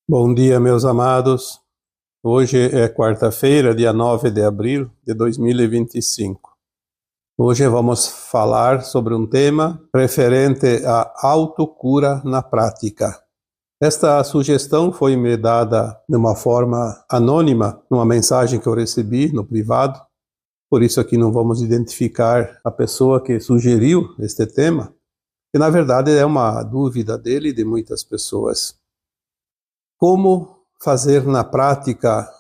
Bom dia, meus amados. Hoje é quarta-feira, dia 9 de abril de 2025. Hoje vamos falar sobre um tema referente à autocura na prática. Esta sugestão foi me dada de uma forma anônima, numa mensagem que eu recebi no privado. Por isso aqui não vamos identificar a pessoa que sugeriu este tema, que na verdade é uma dúvida dele e de muitas pessoas. Como fazer na prática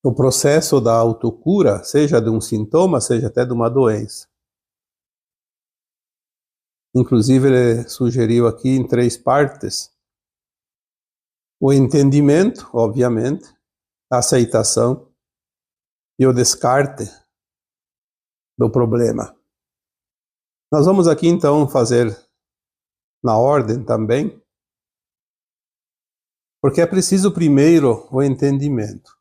o processo da autocura, seja de um sintoma, seja até de uma doença? Inclusive, ele sugeriu aqui em 3 partes: o entendimento, obviamente, a aceitação e o descarte do problema. Nós vamos aqui então fazer na ordem também, porque é preciso primeiro o entendimento.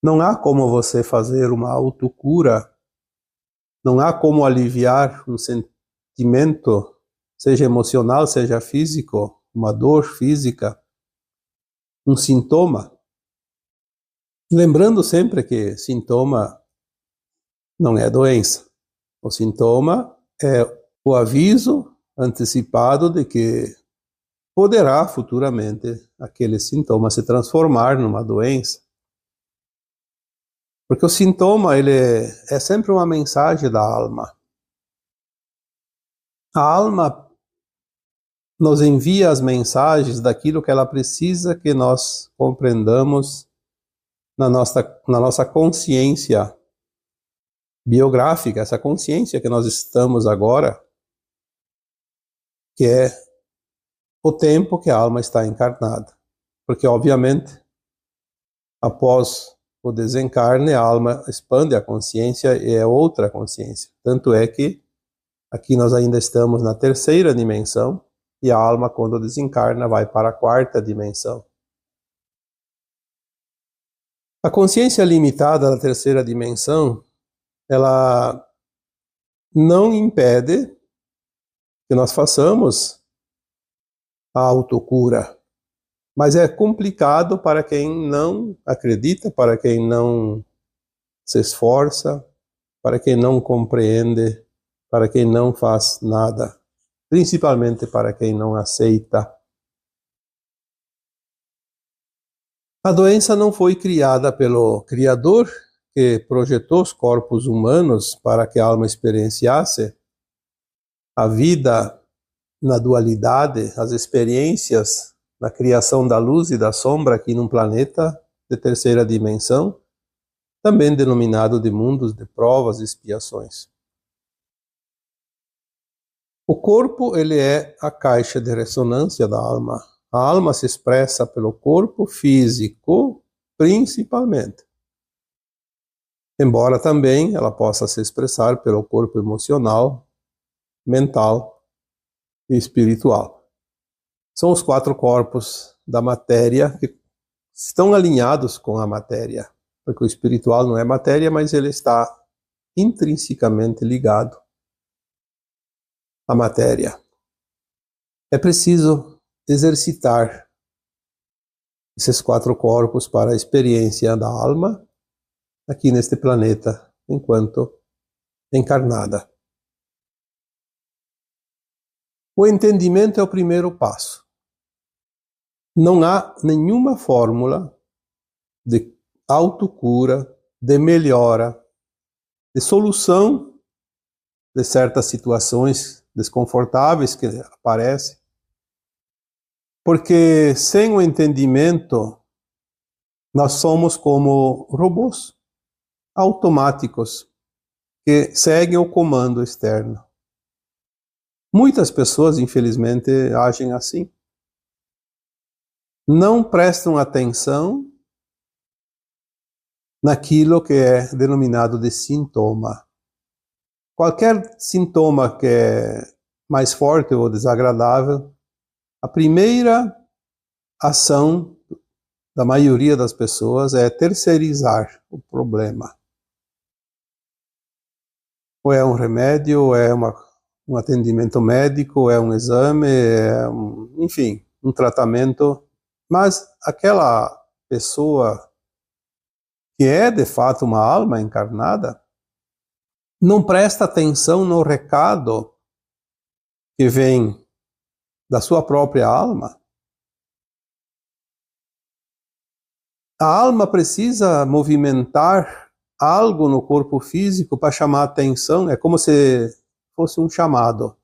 Não há como você fazer uma autocura, não há como aliviar um sentimento, seja emocional, seja físico, uma dor física, um sintoma. Lembrando sempre que sintoma não é doença. O sintoma é o aviso antecipado de que poderá futuramente aquele sintoma se transformar numa doença. Porque o sintoma ele é sempre uma mensagem da alma. A alma nos envia as mensagens daquilo que ela precisa que nós compreendamos na nossa consciência biográfica, essa consciência que nós estamos agora, que é o tempo que a alma está encarnada. Porque, obviamente, após o desencarne, a alma expande a consciência e é outra consciência. Tanto é que aqui nós ainda estamos na 3ª dimensão e a alma, quando desencarna, vai para a 4ª dimensão. A consciência limitada da 3ª dimensão, ela não impede que nós façamos a autocura, mas é complicado para quem não acredita, para quem não se esforça, para quem não compreende, para quem não faz nada, principalmente para quem não aceita. A doença não foi criada pelo Criador, que projetou os corpos humanos para que a alma experienciasse a vida na dualidade, as experiências na criação da luz e da sombra aqui num planeta de 3ª dimensão, também denominado de mundos de provas e expiações. O corpo, ele é a caixa de ressonância da alma. A alma se expressa pelo corpo físico, principalmente. Embora também ela possa se expressar pelo corpo emocional, mental e espiritual. São os 4 corpos da matéria que estão alinhados com a matéria. Porque o espiritual não é matéria, mas ele está intrinsecamente ligado à matéria. É preciso exercitar esses 4 corpos para a experiência da alma aqui neste planeta, enquanto encarnada. O entendimento é o primeiro passo. Não há nenhuma fórmula de autocura, de melhora, de solução de certas situações desconfortáveis que aparecem, porque sem o entendimento nós somos como robôs automáticos que seguem o comando externo. Muitas pessoas, infelizmente, agem assim. Não prestam atenção naquilo que é denominado de sintoma. Qualquer sintoma que é mais forte ou desagradável, a primeira ação da maioria das pessoas é terceirizar o problema. Ou é um remédio, ou é um atendimento médico, ou é um exame, enfim, um tratamento Mas aquela pessoa que é de fato uma alma encarnada não presta atenção no recado que vem da sua própria alma. A alma precisa movimentar algo no corpo físico para chamar a atenção, é como se fosse um chamado.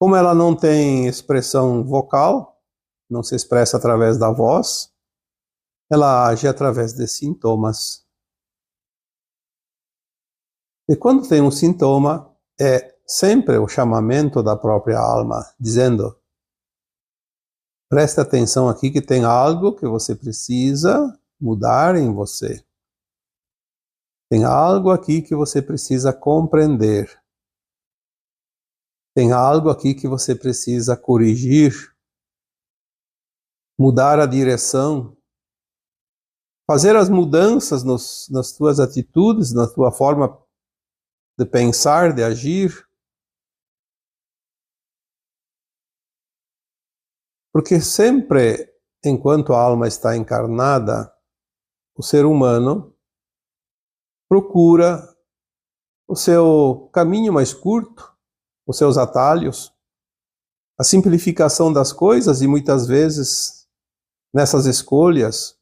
Como ela não tem expressão vocal, não se expressa através da voz, ela age através de sintomas. E quando tem um sintoma, é sempre o chamamento da própria alma, dizendo: preste atenção aqui que tem algo que você precisa mudar em você. Tem algo aqui que você precisa compreender. Tem algo aqui que você precisa corrigir, mudar a direção, fazer as mudanças nas tuas atitudes, na tua forma de pensar, de agir. Porque sempre, enquanto a alma está encarnada, o ser humano procura o seu caminho mais curto, os seus atalhos, a simplificação das coisas, e muitas vezes, nessas escolhas,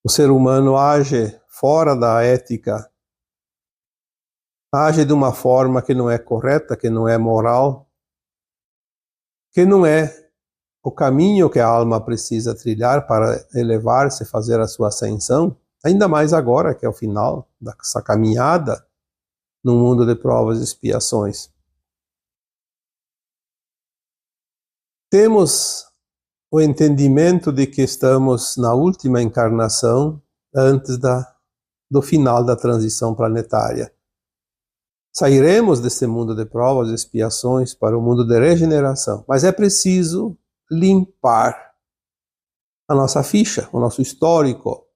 o ser humano age fora da ética, age de uma forma que não é correta, que não é moral, que não é o caminho que a alma precisa trilhar para elevar-se, fazer a sua ascensão, ainda mais agora que é o final dessa caminhada no mundo de provas e expiações. Temos o entendimento de que estamos na última encarnação antes do final da transição planetária. Sairemos desse mundo de provas e expiações para o mundo de regeneração, mas é preciso limpar a nossa ficha, o nosso histórico,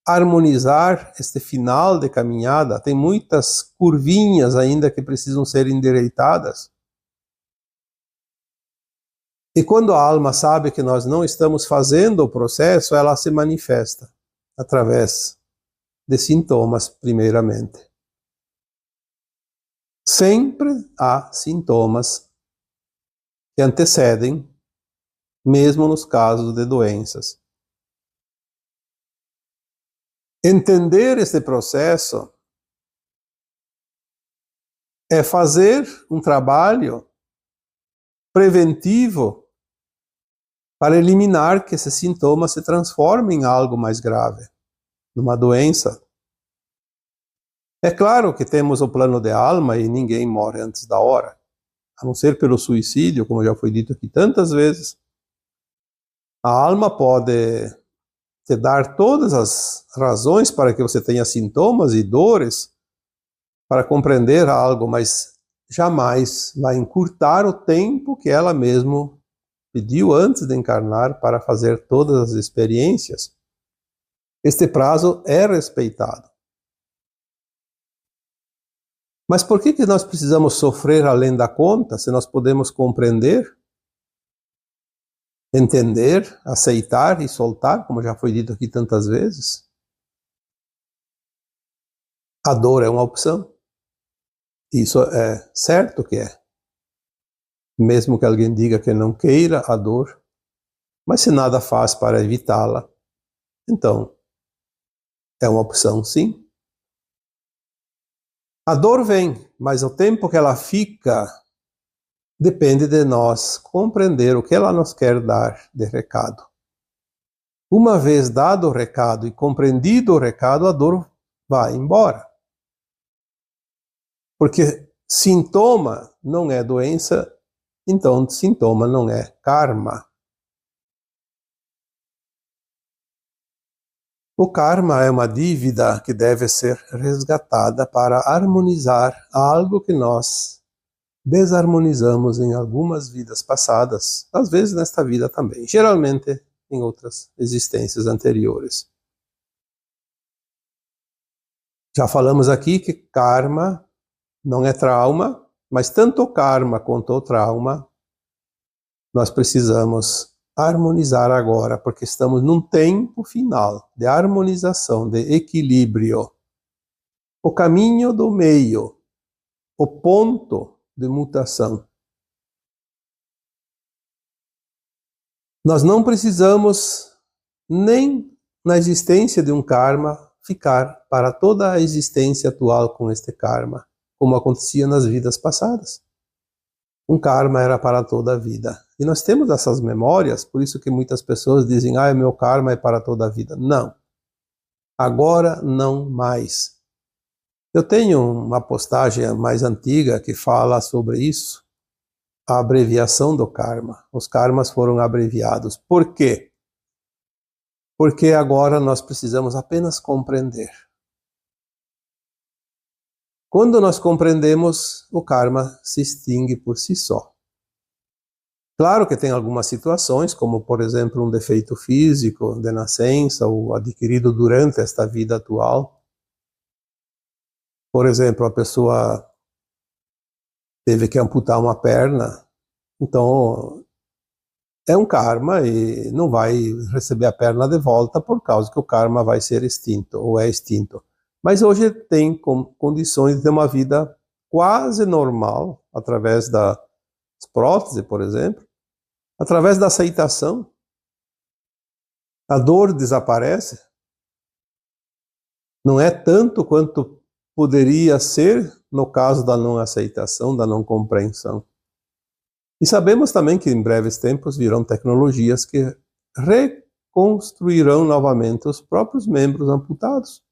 harmonizar este final de caminhada. Tem muitas curvinhas ainda que precisam ser endireitadas. E quando a alma sabe que nós não estamos fazendo o processo, ela se manifesta através de sintomas, primeiramente. Sempre há sintomas que antecedem, mesmo nos casos de doenças. Entender este processo é fazer um trabalho preventivo para eliminar que esses sintomas se transformem em algo mais grave, numa doença. É claro que temos o plano de alma e ninguém morre antes da hora, a não ser pelo suicídio, como já foi dito aqui tantas vezes. A alma pode te dar todas as razões para que você tenha sintomas e dores, para compreender algo, mas jamais vai encurtar o tempo que ela mesma pediu antes de encarnar para fazer todas as experiências. Este prazo é respeitado. Mas por que nós precisamos sofrer além da conta, se nós podemos compreender, entender, aceitar e soltar, como já foi dito aqui tantas vezes? A dor é uma opção. Isso é certo que é. Mesmo que alguém diga que não queira a dor, mas se nada faz para evitá-la, então é uma opção, sim. A dor vem, mas o tempo que ela fica depende de nós compreender o que ela nos quer dar de recado. Uma vez dado o recado e compreendido o recado, a dor vai embora. Porque sintoma não é doença, então sintoma não é karma. O karma é uma dívida que deve ser resgatada para harmonizar algo que nós desarmonizamos em algumas vidas passadas, às vezes nesta vida também, geralmente em outras existências anteriores. Já falamos aqui que karma não é trauma, mas tanto o karma quanto o trauma nós precisamos harmonizar agora, porque estamos num tempo final de harmonização, de equilíbrio. O caminho do meio, o ponto de mutação. Nós não precisamos, nem na existência de um karma, ficar para toda a existência atual com este karma, como acontecia nas vidas passadas. Um karma era para toda a vida. E nós temos essas memórias, por isso que muitas pessoas dizem, meu karma é para toda a vida. Não. Agora não mais. Eu tenho uma postagem mais antiga que fala sobre isso, a abreviação do karma. Os karmas foram abreviados. Por quê? Porque agora nós precisamos apenas compreender. Quando nós compreendemos, o karma se extingue por si só. Claro que tem algumas situações, como por exemplo um defeito físico de nascença ou adquirido durante esta vida atual. Por exemplo, a pessoa teve que amputar uma perna, então é um karma e não vai receber a perna de volta por causa que o karma vai ser extinto ou é extinto. Mas hoje tem condições de ter uma vida quase normal, através das próteses, por exemplo, através da aceitação. A dor desaparece. Não é tanto quanto poderia ser no caso da não aceitação, da não compreensão. E sabemos também que em breves tempos virão tecnologias que reconstruirão novamente os próprios membros amputados.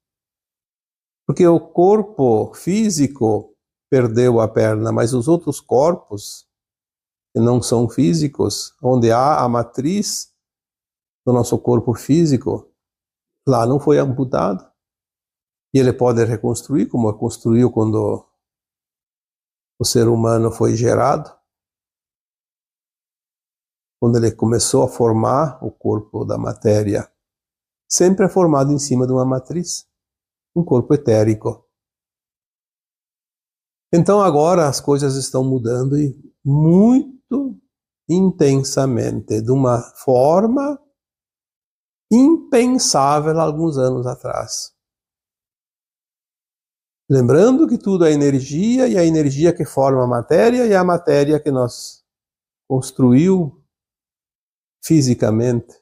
Porque o corpo físico perdeu a perna, mas os outros corpos, que não são físicos, onde há a matriz do nosso corpo físico, lá não foi amputado. E ele pode reconstruir, como construiu quando o ser humano foi gerado. Quando ele começou a formar o corpo da matéria, sempre é formado em cima de uma matriz, um corpo etérico. Então agora as coisas estão mudando e muito intensamente, de uma forma impensável há alguns anos atrás. Lembrando que tudo é energia, e a energia que forma a matéria, e a matéria que nós construiu fisicamente.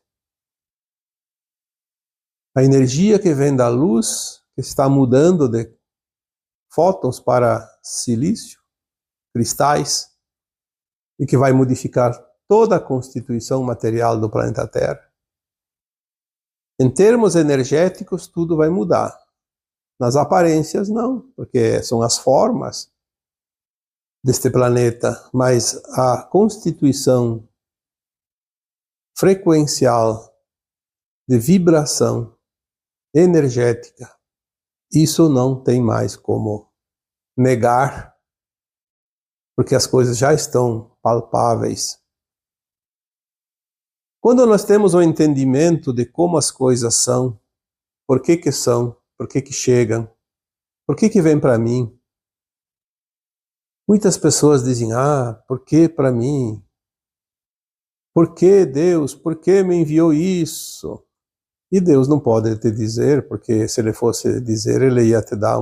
A energia que vem da luz, que está mudando de fótons para silício, cristais, e que vai modificar toda a constituição material do planeta Terra. Em termos energéticos, tudo vai mudar. Nas aparências, não, porque são as formas deste planeta, mas a constituição frequencial de vibração energética, isso não tem mais como negar, porque as coisas já estão palpáveis. Quando nós temos o entendimento de como as coisas são, por que são, por que chegam, por que vem para mim, muitas pessoas dizem, por que para mim? Por que Deus? Por que me enviou isso? E Deus não pode te dizer, porque se ele fosse dizer, ele ia te dar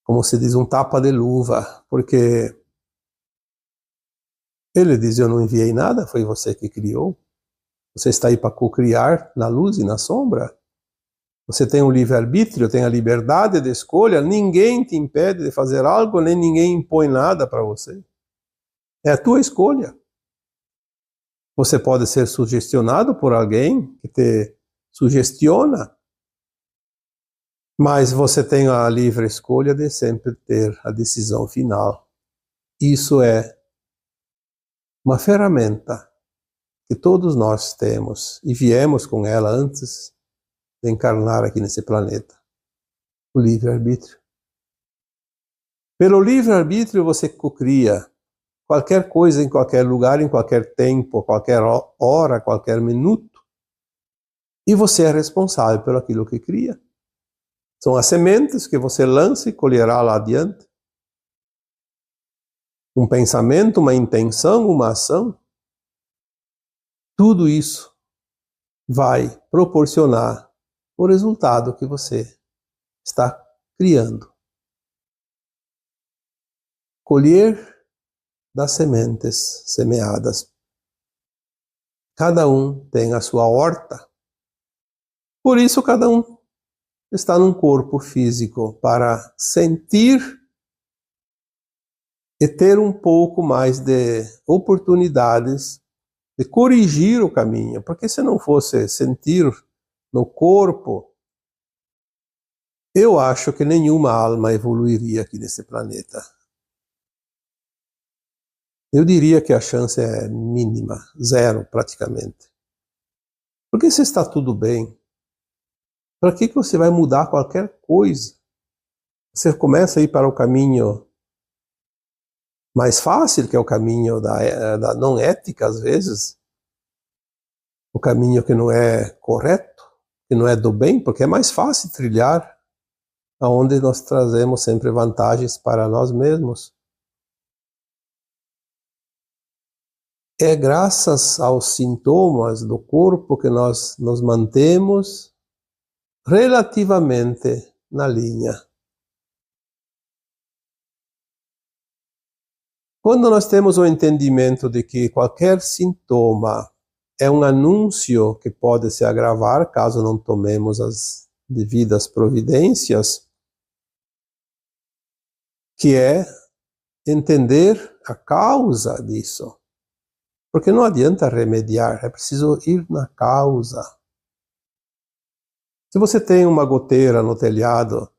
como se diz, um tapa de luva, porque ele diz, eu não enviei nada, foi você que criou. Você está aí para co-criar na luz e na sombra. Você tem um livre-arbítrio, tem a liberdade de escolha, ninguém te impede de fazer algo, nem ninguém impõe nada para você. É a tua escolha. Você pode ser sugestionado por alguém que te sugestiona, mas você tem a livre escolha de sempre ter a decisão final. Isso é uma ferramenta que todos nós temos e viemos com ela antes de encarnar aqui nesse planeta. O livre-arbítrio. Pelo livre-arbítrio você cocria qualquer coisa em qualquer lugar, em qualquer tempo, qualquer hora, qualquer minuto. E você é responsável pelo aquilo que cria. São as sementes que você lança e colherá lá adiante. um pensamento, uma intenção, uma ação, tudo isso vai proporcionar o resultado que você está criando. Colher das sementes semeadas. Cada um tem a sua horta. Por isso, cada um está num corpo físico para sentir e ter um pouco mais de oportunidades de corrigir o caminho. Porque se não fosse sentir no corpo, eu acho que nenhuma alma evoluiria aqui nesse planeta. Eu diria que a chance é mínima, zero praticamente. Porque se está tudo bem, para que você vai mudar qualquer coisa? Você começa a ir para o caminho mais fácil, que é o caminho da não ética, às vezes. O caminho que não é correto, que não é do bem, porque é mais fácil trilhar, aonde nós trazemos sempre vantagens para nós mesmos. É graças aos sintomas do corpo que nós nos mantemos relativamente na linha. Quando nós temos o entendimento de que qualquer sintoma é um anúncio que pode se agravar caso não tomemos as devidas providências, que é entender a causa disso. Porque não adianta remediar, é preciso ir na causa. Se você tem uma goteira no telhado,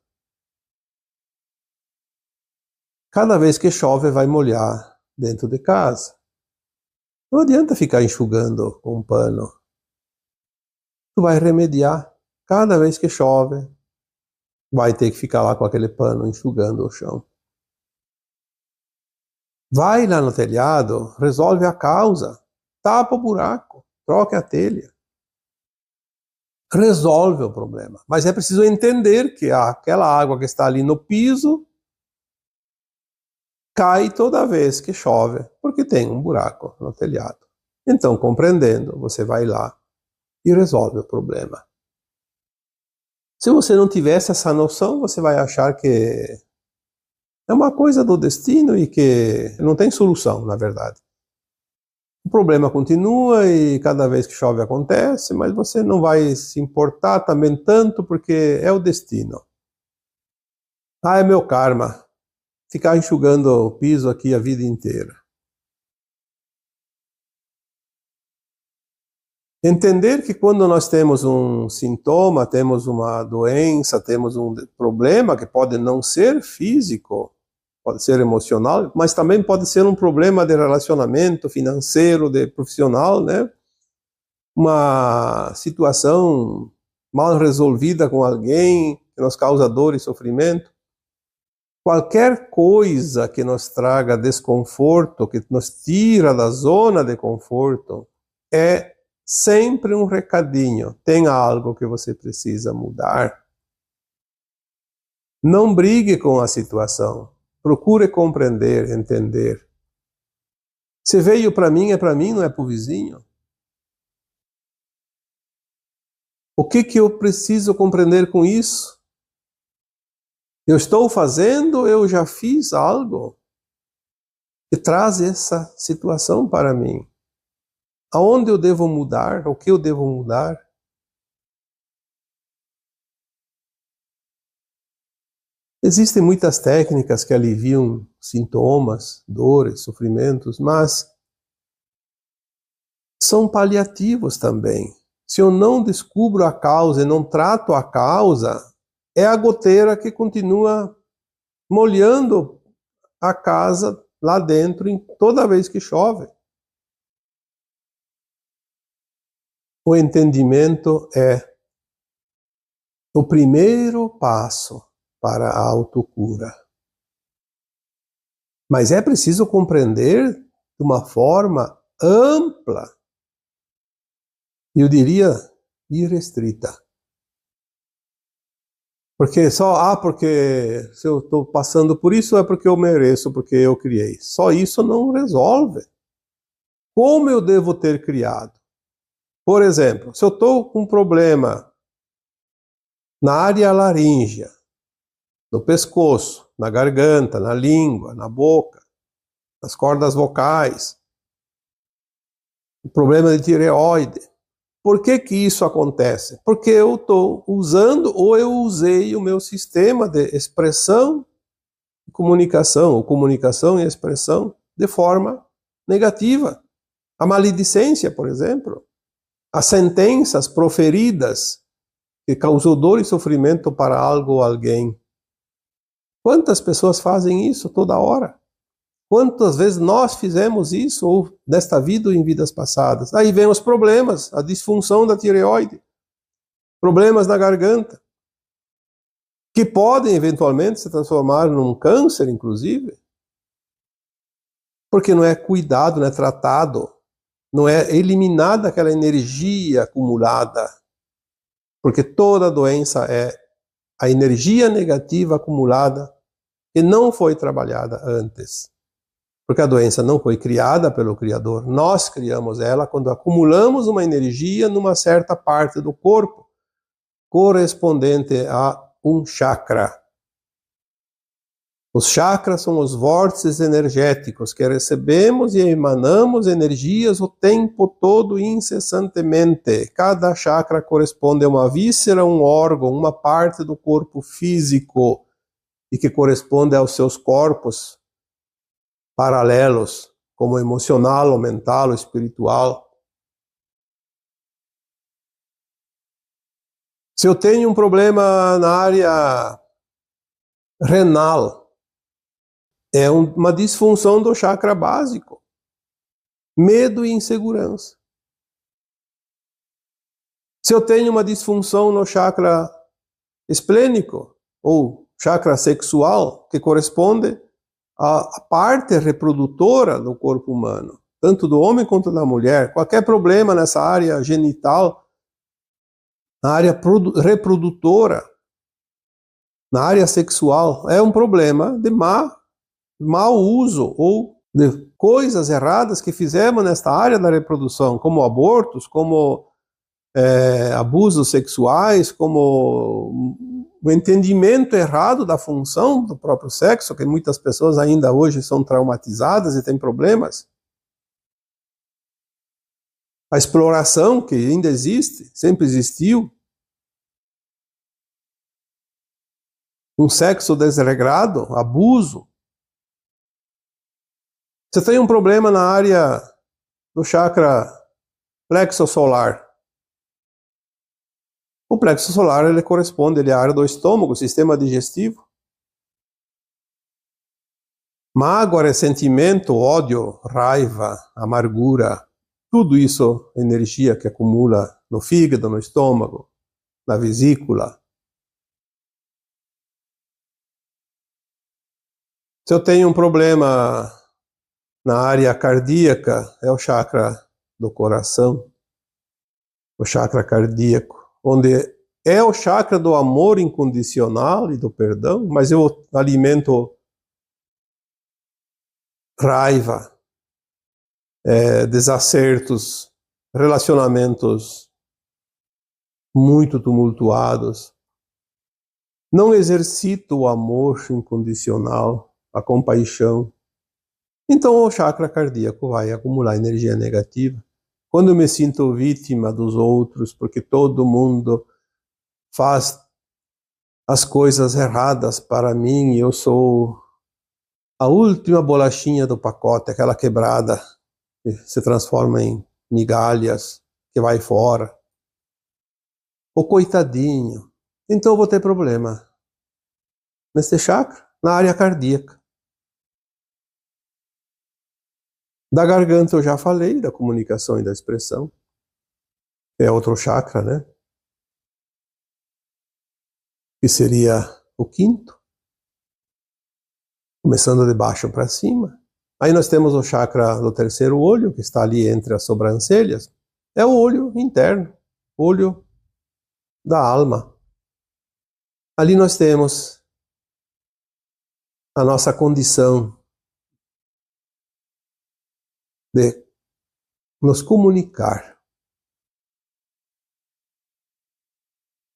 cada vez que chove vai molhar dentro de casa. Não adianta ficar enxugando com um pano. Tu vai remediar. Cada vez que chove, vai ter que ficar lá com aquele pano enxugando o chão. Vai lá no telhado, resolve a causa, tapa o buraco, troca a telha. Resolve o problema. Mas é preciso entender que aquela água que está ali no piso cai toda vez que chove, porque tem um buraco no telhado. Então, compreendendo, você vai lá e resolve o problema. Se você não tivesse essa noção, você vai achar que é uma coisa do destino e que não tem solução, na verdade. O problema continua e cada vez que chove acontece, mas você não vai se importar também tanto porque é o destino. Ah, é meu karma. Ficar enxugando o piso aqui a vida inteira. Entender que quando nós temos um sintoma, temos uma doença, temos um problema que pode não ser físico, pode ser emocional, mas também pode ser um problema de relacionamento financeiro, de profissional, né? Uma situação mal resolvida com alguém que nos causa dor e sofrimento. Qualquer coisa que nos traga desconforto, que nos tira da zona de conforto, é sempre um recadinho. Tem algo que você precisa mudar. Não brigue com a situação. Procure compreender, entender. Se veio para mim, é para mim, não é para o vizinho. O que eu preciso compreender com isso? Eu estou fazendo, eu já fiz algo que traz essa situação para mim. Aonde eu devo mudar? O que eu devo mudar? Existem muitas técnicas que aliviam sintomas, dores, sofrimentos, mas são paliativos também. Se eu não descubro a causa e não trato a causa, é a goteira que continua molhando a casa lá dentro toda vez que chove. O entendimento é o primeiro passo para a autocura. Mas é preciso compreender de uma forma ampla, eu diria irrestrita. Porque se eu estou passando por isso é porque eu mereço, porque eu criei. Só isso não resolve. Como eu devo ter criado? Por exemplo, se eu estou com um problema na área laríngea, no pescoço, na garganta, na língua, na boca, nas cordas vocais, o problema de tireoide. Por que que isso acontece? Porque eu estou usando ou eu usei o meu sistema de expressão e comunicação, ou comunicação e expressão, de forma negativa. A maledicência, por exemplo, as sentenças proferidas que causou dor e sofrimento para algo ou alguém. Quantas pessoas fazem isso toda hora? Quantas vezes nós fizemos isso, ou nesta vida ou em vidas passadas? Aí vem os problemas, a disfunção da tireoide, problemas na garganta, que podem eventualmente se transformar num câncer, inclusive, porque não é cuidado, não é tratado, não é eliminada aquela energia acumulada, porque toda doença é a energia negativa acumulada que não foi trabalhada antes. Porque a doença não foi criada pelo Criador. Nós criamos ela quando acumulamos uma energia numa certa parte do corpo, correspondente a um chakra. Os chakras são os vórtices energéticos que recebemos e emanamos energias o tempo todo, incessantemente. Cada chakra corresponde a uma víscera, um órgão, uma parte do corpo físico e que corresponde aos seus corpos paralelos, como emocional, o mental, o espiritual. Se eu tenho um problema na área renal, é uma disfunção do chakra básico. Medo e insegurança. Se eu tenho uma disfunção no chakra esplênico, ou chakra sexual, que corresponde à parte reprodutora do corpo humano, tanto do homem quanto da mulher, qualquer problema nessa área genital, na área reprodutora, na área sexual, é um problema de mau uso ou de coisas erradas que fizemos nesta área da reprodução, como abortos, como abusos sexuais, como o entendimento errado da função do próprio sexo, que muitas pessoas ainda hoje são traumatizadas e têm problemas. A exploração, que ainda existe, sempre existiu. Um sexo desregrado, abuso. Você tem um problema na área do chakra plexo solar. O plexo solar ele corresponde à área do estômago, sistema digestivo. Mágoa, ressentimento, ódio, raiva, amargura, tudo isso é energia que acumula no fígado, no estômago, na vesícula. Se eu tenho um problema na área cardíaca, é o chakra do coração, o chakra cardíaco, onde é o chakra do amor incondicional e do perdão, mas eu alimento raiva, desacertos, relacionamentos muito tumultuados. Não exercito o amor incondicional, a compaixão. Então o chakra cardíaco vai acumular energia negativa. Quando eu me sinto vítima dos outros, porque todo mundo faz as coisas erradas para mim e eu sou a última bolachinha do pacote, aquela quebrada que se transforma em migalhas, que vai fora. O coitadinho. Então eu vou ter problema nesse chakra, na área cardíaca. Da garganta eu já falei, da comunicação e da expressão. É outro chakra, né? Que seria o quinto. Começando de baixo para cima. Aí nós temos o chakra do terceiro olho, que está ali entre as sobrancelhas. É o olho interno, olho da alma. Ali nós temos a nossa condição de nos comunicar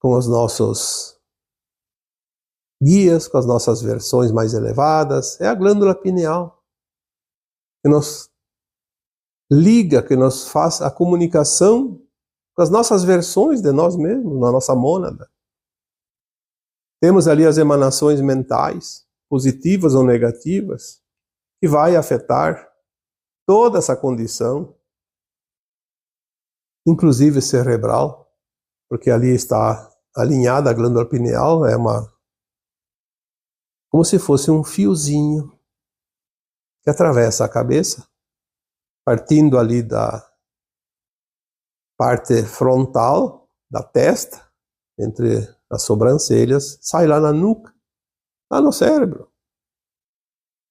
com os nossos guias, com as nossas versões mais elevadas. É a glândula pineal que nos liga, que nos faz a comunicação com as nossas versões de nós mesmos, na nossa mônada. Temos ali as emanações mentais, positivas ou negativas, que vai afetar toda essa condição, inclusive cerebral, porque ali está alinhada a glândula pineal, como se fosse um fiozinho que atravessa a cabeça, partindo ali da parte frontal da testa, entre as sobrancelhas, sai lá na nuca, lá no cérebro.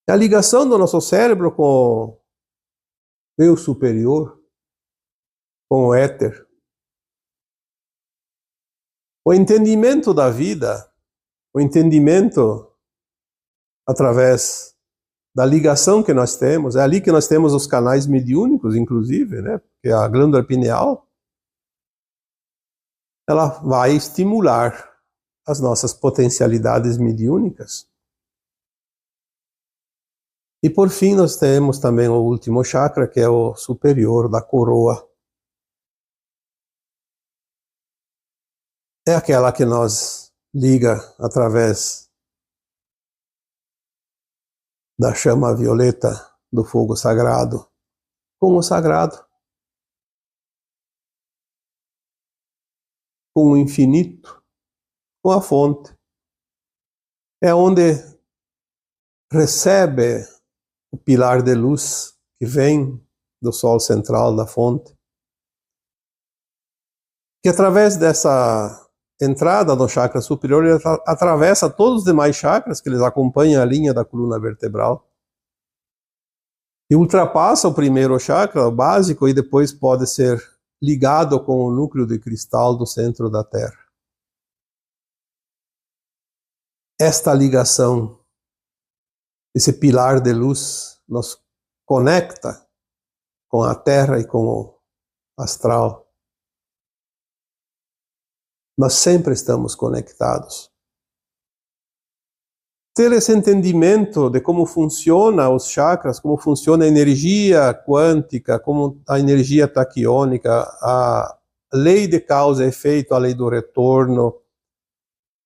É a ligação do nosso cérebro com o eu superior, com o éter. O entendimento da vida, o entendimento através da ligação que nós temos, é ali que nós temos os canais mediúnicos, inclusive, né? Porque a glândula pineal, ela vai estimular as nossas potencialidades mediúnicas. E por fim nós temos também o último chakra, que é o superior da coroa. É aquela que nos liga através da chama violeta do fogo sagrado com o sagrado, com o infinito, com a fonte. É onde recebe o pilar de luz que vem do sol central da fonte, que através dessa entrada no chakra superior, ele atravessa todos os demais chakras, que eles acompanham a linha da coluna vertebral, e ultrapassa o primeiro chakra, o básico, e depois pode ser ligado com o núcleo de cristal do centro da Terra. Esta ligação, esse pilar de luz, nos conecta com a Terra e com o astral. Nós sempre estamos conectados. Ter esse entendimento de como funciona os chakras, como funciona a energia quântica, como a energia taquiônica, a lei de causa e efeito, a lei do retorno,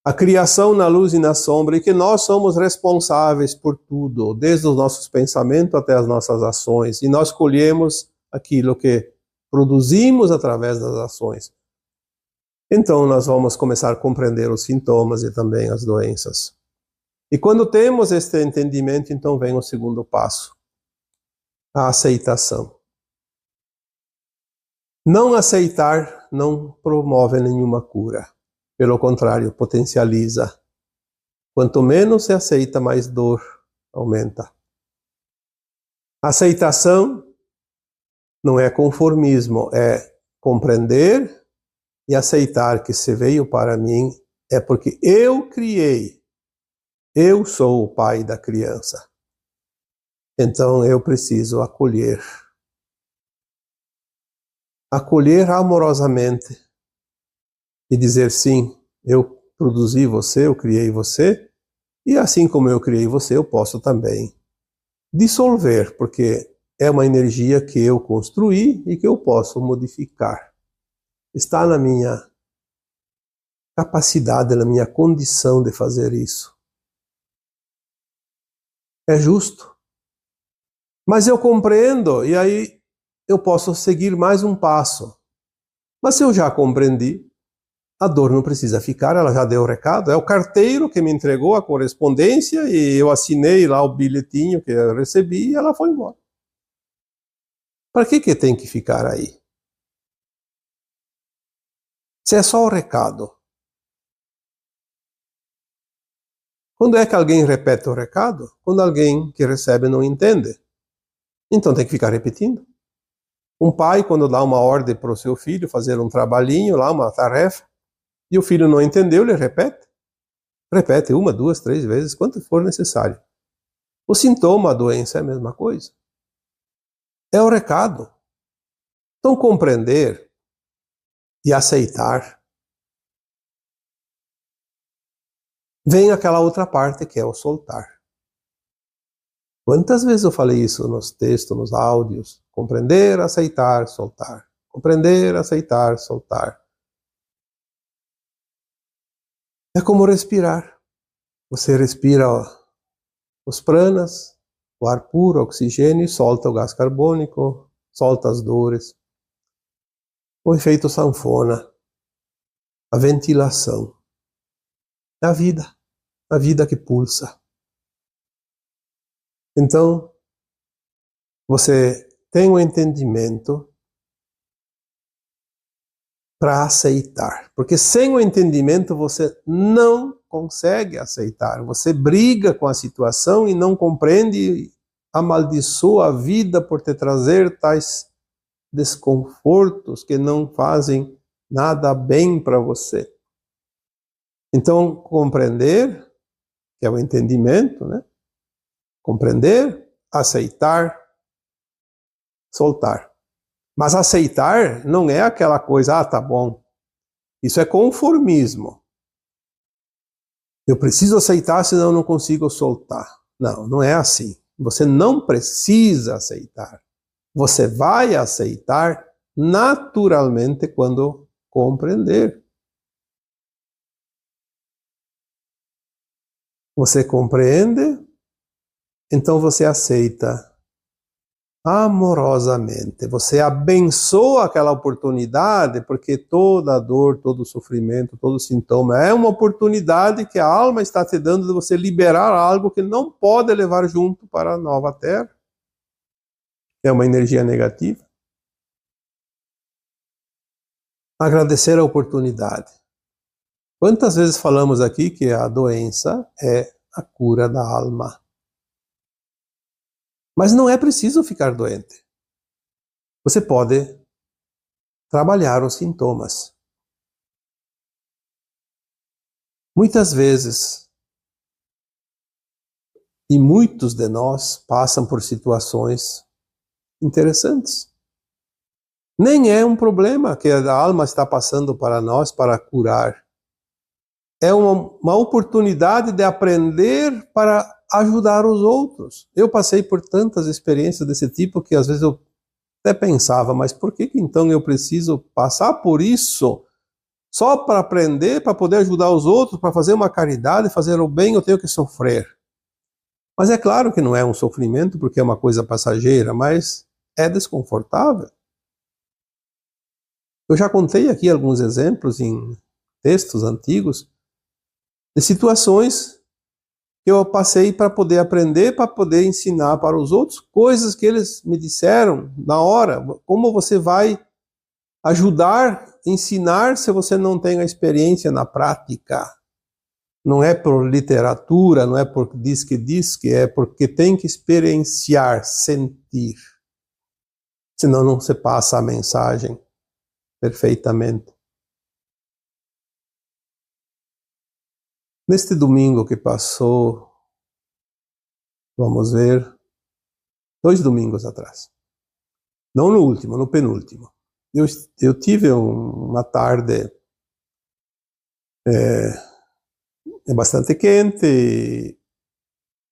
a criação na luz e na sombra, e que nós somos responsáveis por tudo, desde os nossos pensamentos até as nossas ações, e nós colhemos aquilo que produzimos através das ações. Então nós vamos começar a compreender os sintomas e também as doenças. E quando temos este entendimento, então vem o segundo passo, a aceitação. Não aceitar não promove nenhuma cura. Pelo contrário, potencializa. Quanto menos se aceita, mais dor aumenta. Aceitação não é conformismo, é compreender e aceitar que se veio para mim é porque eu criei. Eu sou o pai da criança. Então eu preciso acolher. Acolher amorosamente e dizer sim, eu produzi você, eu criei você, e assim como eu criei você, eu posso também dissolver, porque é uma energia que eu construí e que eu posso modificar. Está na minha capacidade, na minha condição de fazer isso. É justo. Mas eu compreendo, e aí eu posso seguir mais um passo. Mas se eu já compreendi, a dor não precisa ficar, ela já deu o recado. É o carteiro que me entregou a correspondência e eu assinei lá o bilhetinho que eu recebi e ela foi embora. Para que tem que ficar aí? Se é só o recado. Quando é que alguém repete o recado? Quando alguém que recebe não entende. Então tem que ficar repetindo. Um pai, quando dá uma ordem para o seu filho fazer um trabalhinho lá, uma tarefa, e o filho não entendeu, ele repete. Repete 1, 2, 3 vezes, quanto for necessário. O sintoma, a doença é a mesma coisa. É o recado. Então, compreender e aceitar. Vem aquela outra parte que é o soltar. Quantas vezes eu falei isso nos textos, nos áudios? Compreender, aceitar, soltar. Compreender, aceitar, soltar. É como respirar. Você respira os pranas, o ar puro, o oxigênio, solta o gás carbônico, solta as dores. O efeito sanfona, a ventilação. É a vida que pulsa. Então, você tem um entendimento para aceitar. Porque sem o entendimento você não consegue aceitar. Você briga com a situação e não compreende, amaldiçoa a vida por te trazer tais desconfortos que não fazem nada bem para você. Então, compreender, que é o entendimento, né? Compreender, aceitar, soltar. Mas aceitar não é aquela coisa, tá bom. Isso é conformismo. Eu preciso aceitar, senão eu não consigo soltar. Não, não é assim. Você não precisa aceitar. Você vai aceitar naturalmente quando compreender. Você compreende, então você aceita amorosamente. Você abençoa aquela oportunidade, porque toda dor, todo sofrimento, todo sintoma é uma oportunidade que a alma está te dando de você liberar algo que não pode levar junto para a nova terra. É uma energia negativa. Agradecer a oportunidade. Quantas vezes falamos aqui que a doença é a cura da alma? Mas não é preciso ficar doente. Você pode trabalhar os sintomas. Muitas vezes, e muitos de nós passam por situações interessantes. Nem é um problema que a alma está passando para nós para curar. É uma oportunidade de aprender para ajudar os outros. Eu passei por tantas experiências desse tipo que às vezes eu até pensava, mas por que então eu preciso passar por isso? Só para aprender, para poder ajudar os outros, para fazer uma caridade, fazer o bem, eu tenho que sofrer. Mas é claro que não é um sofrimento, porque é uma coisa passageira, mas é desconfortável. Eu já contei aqui alguns exemplos em textos antigos de situações que eu passei para poder aprender, para poder ensinar para os outros coisas que eles me disseram na hora. Como você vai ajudar, ensinar se você não tem a experiência na prática? Não é por literatura, não é por diz que, é porque tem que experienciar, sentir. Senão não se passa a mensagem perfeitamente. Neste domingo que passou, vamos ver, 2 domingos atrás. Não no último, no penúltimo. Eu tive uma tarde bastante quente,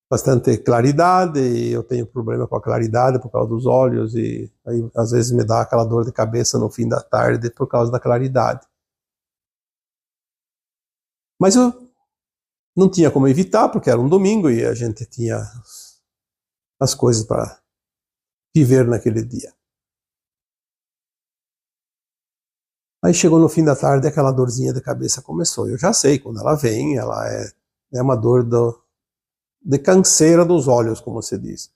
bastante claridade, e eu tenho problema com a claridade por causa dos olhos, e aí às vezes me dá aquela dor de cabeça no fim da tarde por causa da claridade. Mas eu não tinha como evitar, porque era um domingo e a gente tinha as coisas para viver naquele dia. Aí chegou no fim da tarde, aquela dorzinha de cabeça começou. Eu já sei, quando ela vem, ela é uma dor de canseira dos olhos, como se diz.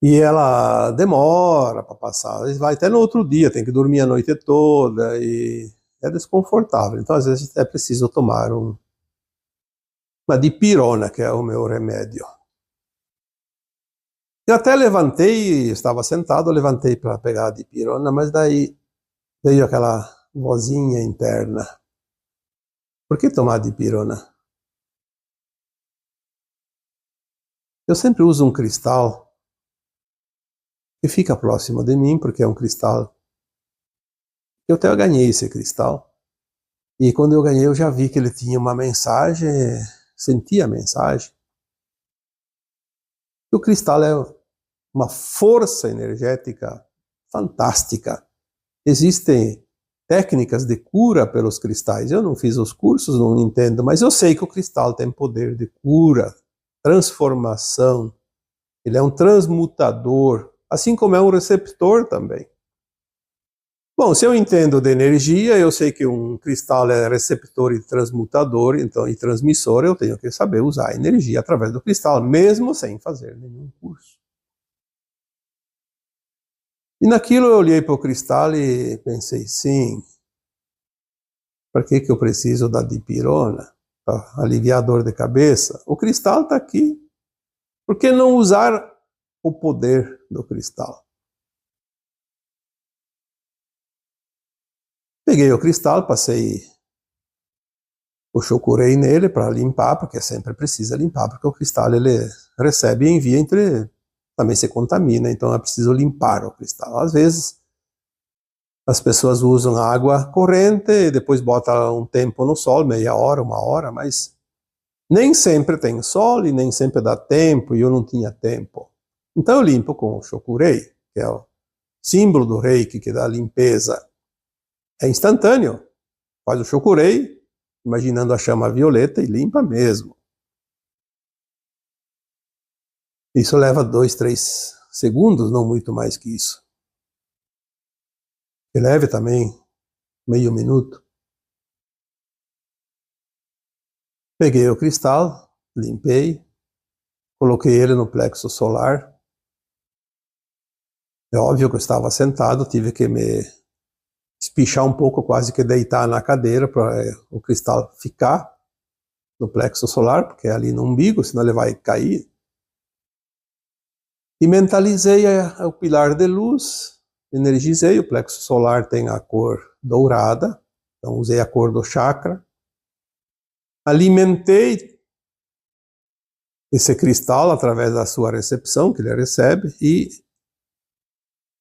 E ela demora para passar, vai até no outro dia, tem que dormir a noite toda e é desconfortável. Então, às vezes, é preciso tomar uma dipirona, que é o meu remédio. Eu até levantei, estava sentado, levantei para pegar a dipirona, mas daí veio aquela vozinha interna. Por que tomar dipirona? Eu sempre uso um cristal que fica próximo de mim, porque é um cristal. Eu até ganhei esse cristal. E quando eu ganhei, eu já vi que ele tinha uma mensagem, senti a mensagem. O cristal é uma força energética fantástica. Existem técnicas de cura pelos cristais. Eu não fiz os cursos, não entendo, mas eu sei que o cristal tem poder de cura, transformação. Ele é um transmutador, assim como é um receptor também. Bom, se eu entendo de energia, eu sei que um cristal é receptor e transmutador, então, e transmissor, eu tenho que saber usar a energia através do cristal, mesmo sem fazer nenhum curso. E naquilo eu olhei para o cristal e pensei, sim, para que eu preciso da dipirona? Para aliviar a dor de cabeça? O cristal está aqui. Por que não usar o poder do cristal? Peguei o cristal, passei o chokurei nele para limpar, porque sempre precisa limpar, porque o cristal ele recebe e envia entre... também se contamina, então é preciso limpar o cristal. Às vezes as pessoas usam água corrente e depois botam um tempo no sol, meia hora, uma hora, mas nem sempre tem sol e nem sempre dá tempo, e eu não tinha tempo. Então eu limpo com o chokurei, que é o símbolo do reiki, que dá limpeza. É instantâneo. Faz o chokurei, imaginando a chama violeta, e limpa mesmo. Isso leva 2, 3 segundos, não muito mais que isso. E leve também meio minuto. Peguei o cristal, limpei, coloquei ele no plexo solar. É óbvio que eu estava sentado, tive que me espichar um pouco, quase que deitar na cadeira para o cristal ficar no plexo solar, porque é ali no umbigo, senão ele vai cair. E mentalizei o pilar de luz, energizei, o plexo solar tem a cor dourada, então usei a cor do chakra. Alimentei esse cristal através da sua recepção, que ele recebe, e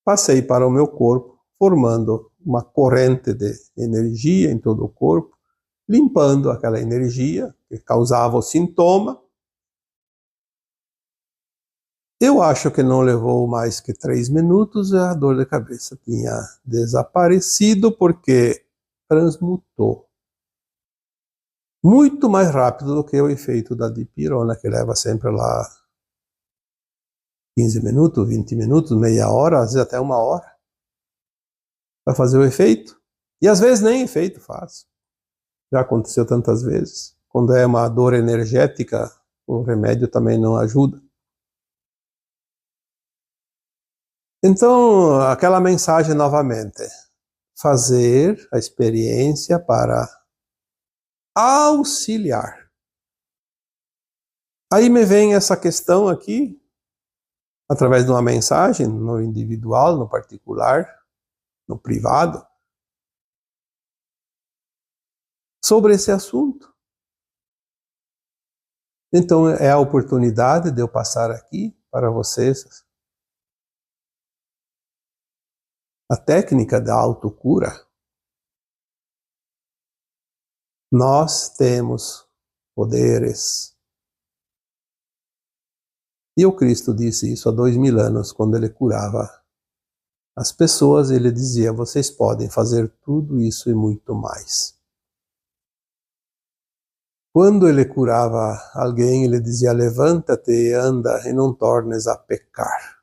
passei para o meu corpo, formando uma corrente de energia em todo o corpo, limpando aquela energia que causava o sintoma. Eu acho que não levou mais que 3 minutos, a dor de cabeça tinha desaparecido, porque transmutou. Muito mais rápido do que o efeito da dipirona, que leva sempre lá 15 minutos, 20 minutos, meia hora, às vezes até 1 hora, para fazer o efeito. E às vezes nem efeito faz. Já aconteceu tantas vezes. Quando é uma dor energética, o remédio também não ajuda. Então, aquela mensagem novamente. Fazer a experiência para auxiliar. Aí me vem essa questão aqui, através de uma mensagem, no individual, no particular, no privado, sobre esse assunto. Então é a oportunidade de eu passar aqui para vocês a técnica da autocura. Nós temos poderes. E o Cristo disse isso há 2000 anos, quando ele curava as pessoas, ele dizia, vocês podem fazer tudo isso e muito mais. Quando ele curava alguém, ele dizia, levanta-te e anda e não tornes a pecar.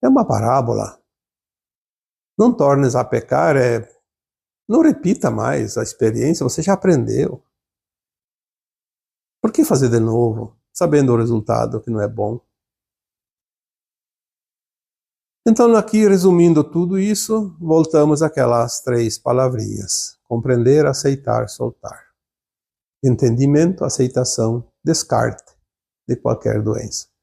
É uma parábola. Não tornes a pecar, não repita mais a experiência, você já aprendeu. Por que fazer de novo, sabendo o resultado que não é bom? Então, aqui, resumindo tudo isso, voltamos àquelas 3 palavrinhas. Compreender, aceitar, soltar. Entendimento, aceitação, descarte de qualquer doença.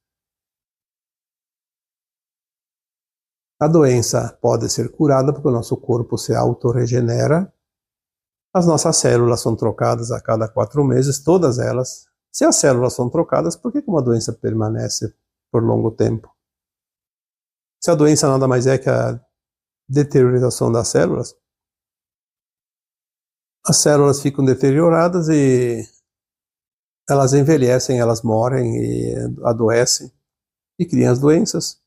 A doença pode ser curada porque o nosso corpo se autorregenera As nossas células são trocadas a cada 4 meses, todas elas. Se as células são trocadas, por que uma doença permanece por longo tempo? Se a doença nada mais é que a deterioração das células, as células ficam deterioradas e elas envelhecem, elas morrem e adoecem e criam as doenças.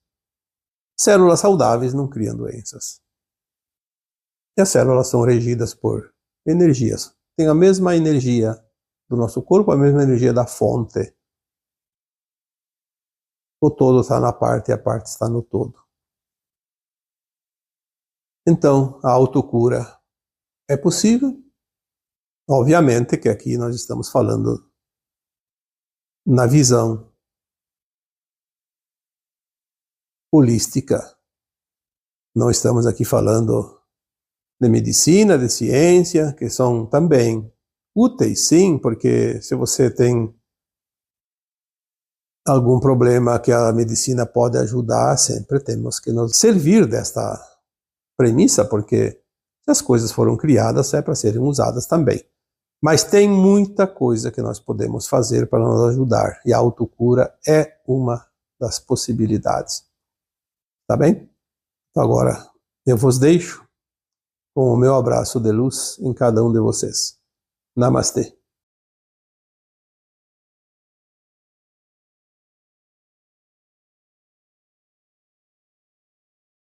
Células saudáveis não criam doenças. E as células são regidas por energias. Tem a mesma energia do nosso corpo, a mesma energia da fonte. O todo está na parte e a parte está no todo. Então, a autocura é possível? Obviamente que aqui nós estamos falando na visão holística. Não estamos aqui falando de medicina, de ciência, que são também úteis, sim, porque se você tem algum problema que a medicina pode ajudar, sempre temos que nos servir desta premissa, porque se as coisas foram criadas é para serem usadas também. Mas tem muita coisa que nós podemos fazer para nos ajudar, e a autocura é uma das possibilidades. Tá bem? Então agora eu vos deixo com o meu abraço de luz em cada um de vocês. Namastê.